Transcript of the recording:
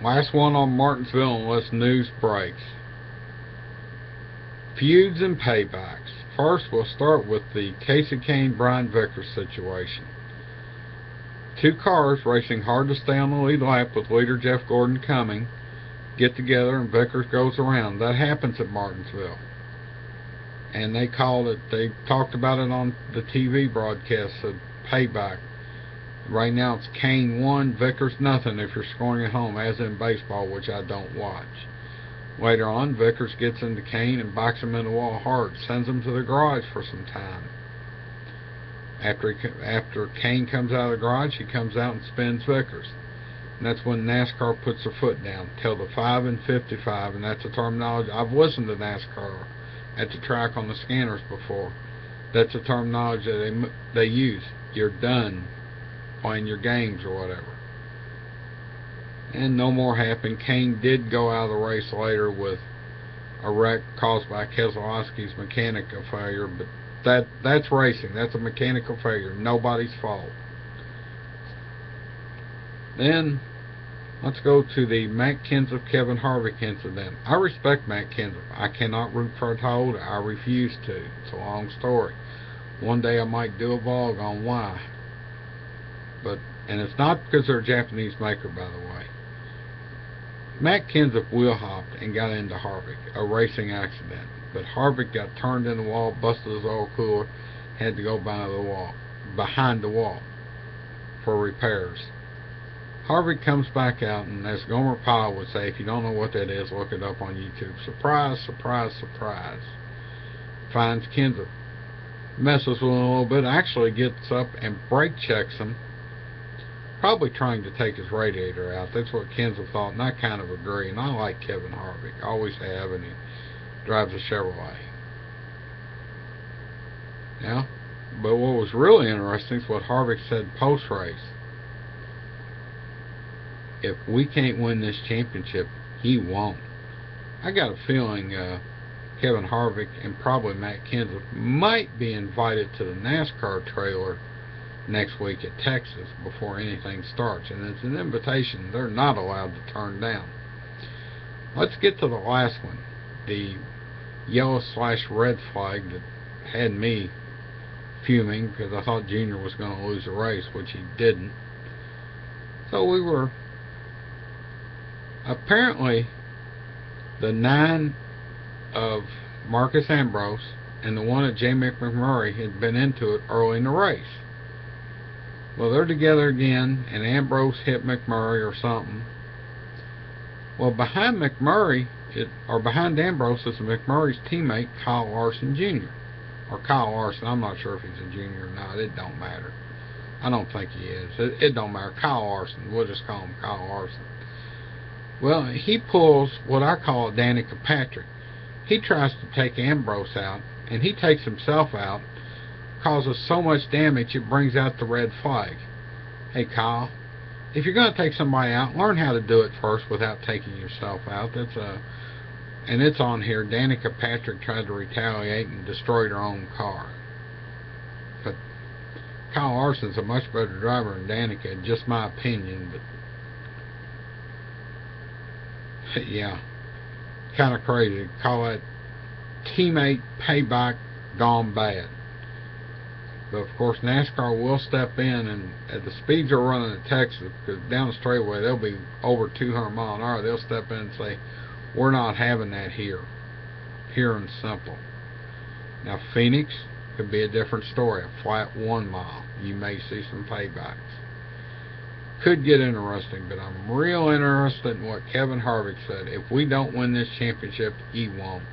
Last one on Martinsville unless news breaks. Feuds and paybacks. First, we'll start with the Casey Kane-Brian Vickers situation. Two cars racing hard to stay on the lead lap with leader Jeff Gordon coming, get together and Vickers goes around. That happens at Martinsville. And they talked about it on the TV broadcast of payback. Right now it's Kane 1, Vickers nothing if you're scoring at home, as in baseball, which I don't watch. Later on, Vickers gets into Kane and backs him in the wall hard, sends him to the garage for some time. After Kane comes out of the garage, he comes out and spins Vickers. And that's when NASCAR puts their foot down, till the 5 and 55, and that's a terminology. I've listened to NASCAR at the track on the scanners before. That's a terminology that they use. You're done playing your games or whatever. And no more happened. Kane did go out of the race later with a wreck caused by Keselowski's mechanical failure, but that's racing. That's a mechanical failure. Nobody's fault. Then let's go to the Matt Kenseth Kevin Harvick incident. I respect Matt Kenseth. I cannot root for a Toyota. I refuse to. It's a long story. One day I might do a vlog on why. And it's not because they're a Japanese maker, by the way. Matt Kenseth wheel hopped and got into Harvick, a racing accident. But Harvick got turned in the wall, busted his oil cooler, had to go behind the wall for repairs. Harvick comes back out, and as Gomer Pyle would say, if you don't know what that is, look it up on YouTube. Surprise, surprise, surprise. Finds Kenseth, messes with him a little bit, actually gets up and brake checks him, probably trying to take his radiator out. That's what Kenseth thought, and I kind of agree. And I like Kevin Harvick, always have, and he drives a Chevrolet. Yeah, but what was really interesting is what Harvick said post-race. If we can't win this championship, he won't. I got a feeling Kevin Harvick and probably Matt Kenseth might be invited to the NASCAR trailer next week at Texas before anything starts, and it's an invitation they're not allowed to turn down. Let's get to the last one, the yellow/red flag that had me fuming because I thought Junior was going to lose the race, which he didn't. So we were apparently the 9 of Marcus Ambrose and the one of J. McMurray had been into it early in the race. Well, they're together again, and Ambrose hit McMurray or something. Well, behind McMurray, behind Ambrose is McMurray's teammate, Kyle Larson Jr. Or Kyle Larson, I'm not sure if he's a junior or not. It don't matter. I don't think he is. It don't matter. Kyle Larson. We'll just call him Kyle Larson. Well, he pulls what I call a Danica Patrick. He tries to take Ambrose out, and he takes himself out, causes so much damage it brings out the red flag. Hey Kyle, if you're going to take somebody out, learn how to do it first without taking yourself out. And it's on here. Danica Patrick tried to retaliate and destroyed her own car. But Kyle Larson's a much better driver than Danica, just my opinion. But yeah, kind of crazy. Call that teammate payback gone bad. But of course NASCAR will step in, and at the speeds they're running at Texas, because down the straightaway they'll be over 200 miles an hour, they'll step in and say, we're not having that here. Pure and simple. Now Phoenix could be a different story, a flat 1 mile. You may see some paybacks. Could get interesting, but I'm real interested in what Kevin Harvick said. If we don't win this championship, he won't.